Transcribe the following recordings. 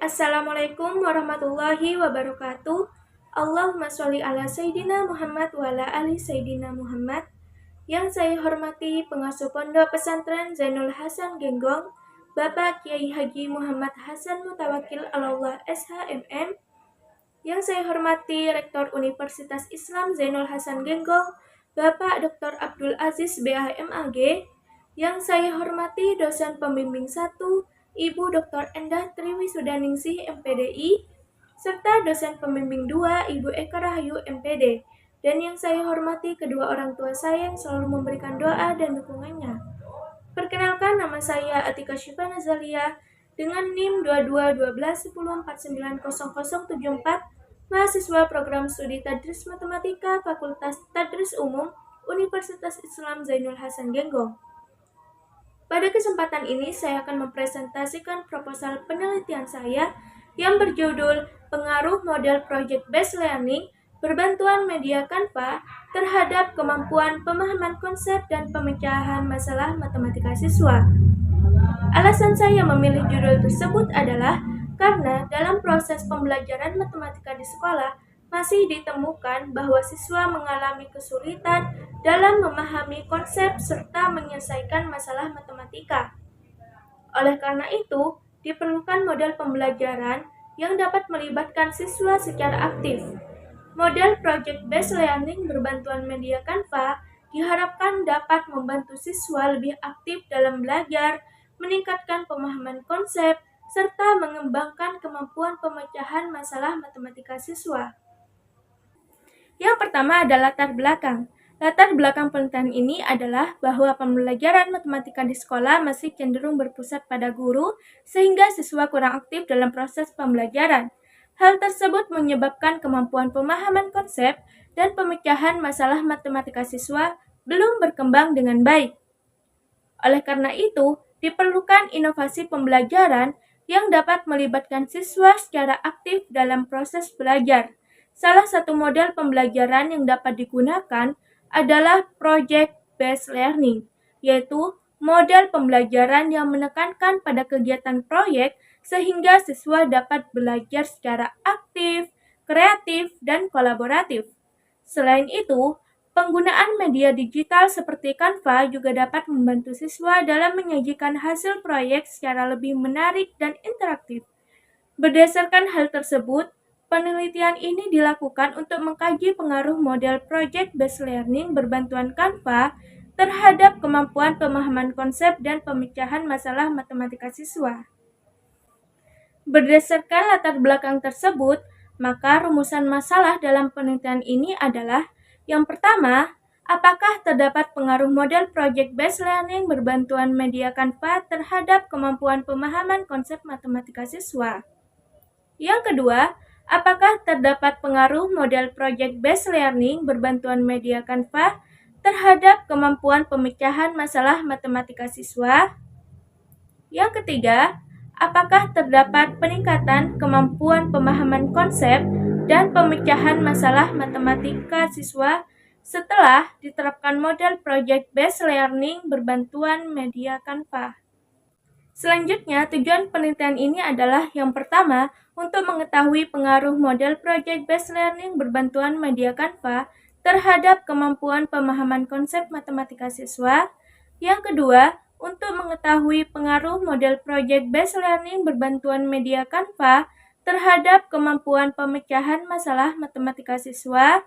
Assalamualaikum warahmatullahi wabarakatuh. Allahumma sholli ala Sayyidina Muhammad wa ala ali Sayyidina Muhammad. Yang saya hormati pengasuh Pondok Pesantren Zainul Hasan Genggong, Bapak Kiai Haji Muhammad Hasan Mutawakil Allah SHMM. Yang saya hormati Rektor Universitas Islam Zainul Hasan Genggong, Bapak Dr. Abdul Aziz BHMAG. Yang saya hormati dosen pembimbing 1, Ibu Dr. Endah Triwisudaningsih MPDI, serta dosen pembimbing 2, Ibu Eka Rahayu MPD. Dan yang saya hormati kedua orang tua saya yang selalu memberikan doa dan dukungannya. Perkenalkan, nama saya Atika Syifa Nazalia dengan NIM 221210490074, mahasiswa program studi Tadris Matematika Fakultas Tadris Umum Universitas Islam Zainul Hasan Genggong. Pada kesempatan ini saya akan mempresentasikan proposal penelitian saya yang berjudul Pengaruh Model Project Based Learning berbantuan media Canva terhadap kemampuan pemahaman konsep dan pemecahan masalah matematika siswa. Alasan saya memilih judul tersebut adalah karena dalam proses pembelajaran matematika di sekolah masih ditemukan bahwa siswa mengalami kesulitan dalam memahami konsep serta menyelesaikan masalah matematika. Oleh karena itu, diperlukan model pembelajaran yang dapat melibatkan siswa secara aktif. Model Project-Based Learning berbantuan media Canva diharapkan dapat membantu siswa lebih aktif dalam belajar, meningkatkan pemahaman konsep, serta mengembangkan kemampuan pemecahan masalah matematika siswa. Yang pertama adalah latar belakang. Latar belakang penelitian ini adalah bahwa pembelajaran matematika di sekolah masih cenderung berpusat pada guru, sehingga siswa kurang aktif dalam proses pembelajaran. Hal tersebut menyebabkan kemampuan pemahaman konsep dan pemecahan masalah matematika siswa belum berkembang dengan baik. Oleh karena itu, diperlukan inovasi pembelajaran yang dapat melibatkan siswa secara aktif dalam proses belajar. Salah satu model pembelajaran yang dapat digunakan adalah project-based learning, yaitu model pembelajaran yang menekankan pada kegiatan proyek sehingga siswa dapat belajar secara aktif, kreatif, dan kolaboratif. Selain itu, penggunaan media digital seperti Canva juga dapat membantu siswa dalam menyajikan hasil proyek secara lebih menarik dan interaktif. Berdasarkan hal tersebut, penelitian ini dilakukan untuk mengkaji pengaruh model project-based learning berbantuan Canva terhadap kemampuan pemahaman konsep dan pemecahan masalah matematika siswa. Berdasarkan latar belakang tersebut, maka rumusan masalah dalam penelitian ini adalah yang pertama, apakah terdapat pengaruh model project-based learning berbantuan media Canva terhadap kemampuan pemahaman konsep matematika siswa? Yang kedua, apakah terdapat pengaruh model project-based learning berbantuan media Canva terhadap kemampuan pemecahan masalah matematika siswa? Yang ketiga, apakah terdapat peningkatan kemampuan pemahaman konsep dan pemecahan masalah matematika siswa setelah diterapkan model project-based learning berbantuan media Canva? Selanjutnya, tujuan penelitian ini adalah yang pertama, untuk mengetahui pengaruh model project-based learning berbantuan media Canva terhadap kemampuan pemahaman konsep matematika siswa. Yang kedua, untuk mengetahui pengaruh model project-based learning berbantuan media Canva terhadap kemampuan pemecahan masalah matematika siswa.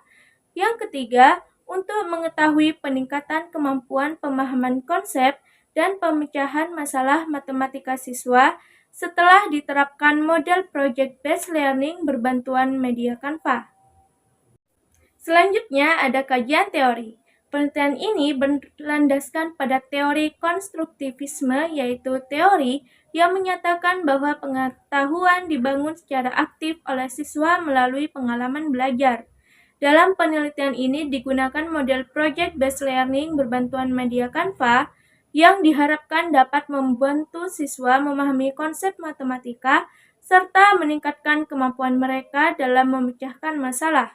Yang ketiga, untuk mengetahui peningkatan kemampuan pemahaman konsep dan pemecahan masalah matematika siswa setelah diterapkan model project-based learning berbantuan media Canva. Selanjutnya ada kajian teori. Penelitian ini berlandaskan pada teori konstruktivisme, yaitu teori yang menyatakan bahwa pengetahuan dibangun secara aktif oleh siswa melalui pengalaman belajar. Dalam penelitian ini digunakan model project-based learning berbantuan media Canva yang diharapkan dapat membantu siswa memahami konsep matematika serta meningkatkan kemampuan mereka dalam memecahkan masalah.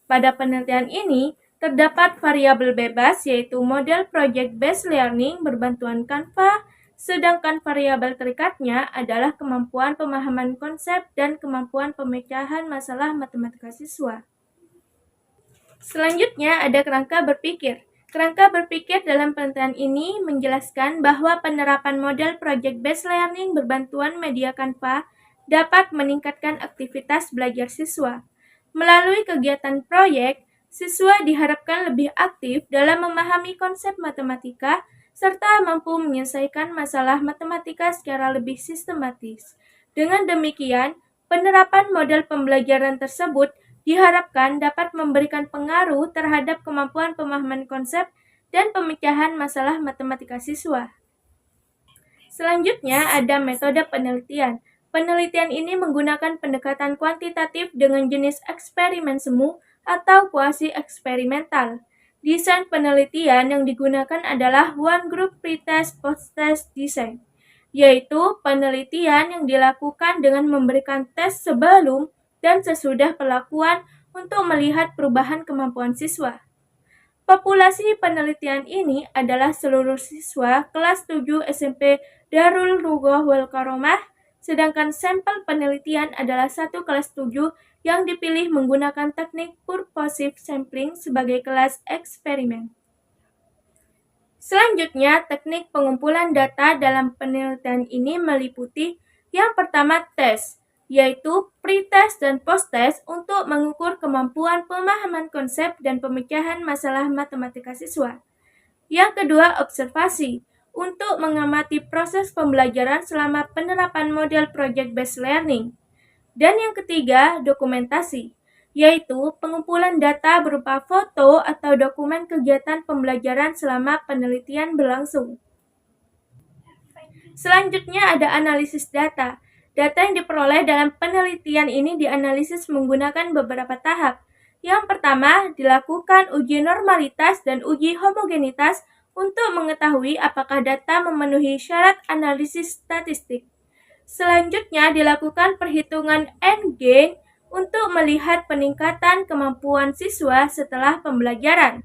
Pada penelitian ini, terdapat variabel bebas yaitu model project-based learning berbantuan Canva sedangkan variabel terikatnya adalah kemampuan pemahaman konsep dan kemampuan pemecahan masalah matematika siswa. Selanjutnya ada kerangka berpikir. Kerangka berpikir dalam penelitian ini menjelaskan bahwa penerapan model project-based learning berbantuan media Canva dapat meningkatkan aktivitas belajar siswa. Melalui kegiatan proyek, siswa diharapkan lebih aktif dalam memahami konsep matematika serta mampu menyelesaikan masalah matematika secara lebih sistematis. Dengan demikian, penerapan model pembelajaran tersebut diharapkan dapat memberikan pengaruh terhadap kemampuan pemahaman konsep dan pemecahan masalah matematika siswa. Selanjutnya ada metode penelitian. Penelitian ini menggunakan pendekatan kuantitatif dengan jenis eksperimen semu atau kuasi eksperimental. Desain penelitian yang digunakan adalah one group pretest post-test design, yaitu penelitian yang dilakukan dengan memberikan tes sebelum dan sesudah pelakuan untuk melihat perubahan kemampuan siswa. Populasi penelitian ini adalah seluruh siswa kelas 7 SMP Darul Rugoh Wal Karomah, sedangkan sampel penelitian adalah satu kelas 7 yang dipilih menggunakan teknik purposive sampling sebagai kelas eksperimen. Selanjutnya, teknik pengumpulan data dalam penelitian ini meliputi yang pertama tes, yaitu pre-test dan post-test untuk mengukur kemampuan pemahaman konsep dan pemecahan masalah matematika siswa. Yang kedua, observasi, untuk mengamati proses pembelajaran selama penerapan model project-based learning. Dan yang ketiga, dokumentasi, yaitu pengumpulan data berupa foto atau dokumen kegiatan pembelajaran selama penelitian berlangsung. Selanjutnya ada analisis data. Data yang diperoleh dalam penelitian ini dianalisis menggunakan beberapa tahap. Yang pertama, dilakukan uji normalitas dan uji homogenitas untuk mengetahui apakah data memenuhi syarat analisis statistik. Selanjutnya dilakukan perhitungan N-gain untuk melihat peningkatan kemampuan siswa setelah pembelajaran.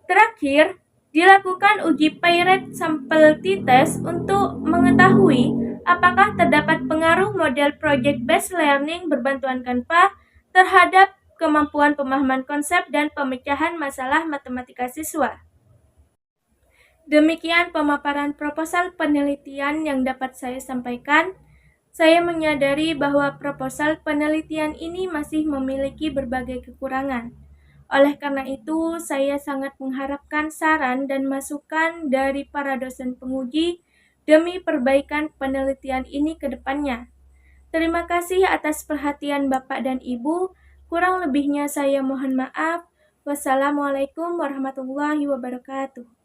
Terakhir, dilakukan uji Paired sampel t-test untuk mengetahui apakah terdapat pengaruh model project-based learning berbantuan Canva terhadap kemampuan pemahaman konsep dan pemecahan masalah matematika siswa. Demikian pemaparan proposal penelitian yang dapat saya sampaikan. Saya menyadari bahwa proposal penelitian ini masih memiliki berbagai kekurangan. Oleh karena itu, saya sangat mengharapkan saran dan masukan dari para dosen penguji demi perbaikan penelitian ini ke depannya. Terima kasih atas perhatian Bapak dan Ibu. Kurang lebihnya saya mohon maaf. Wassalamualaikum warahmatullahi wabarakatuh.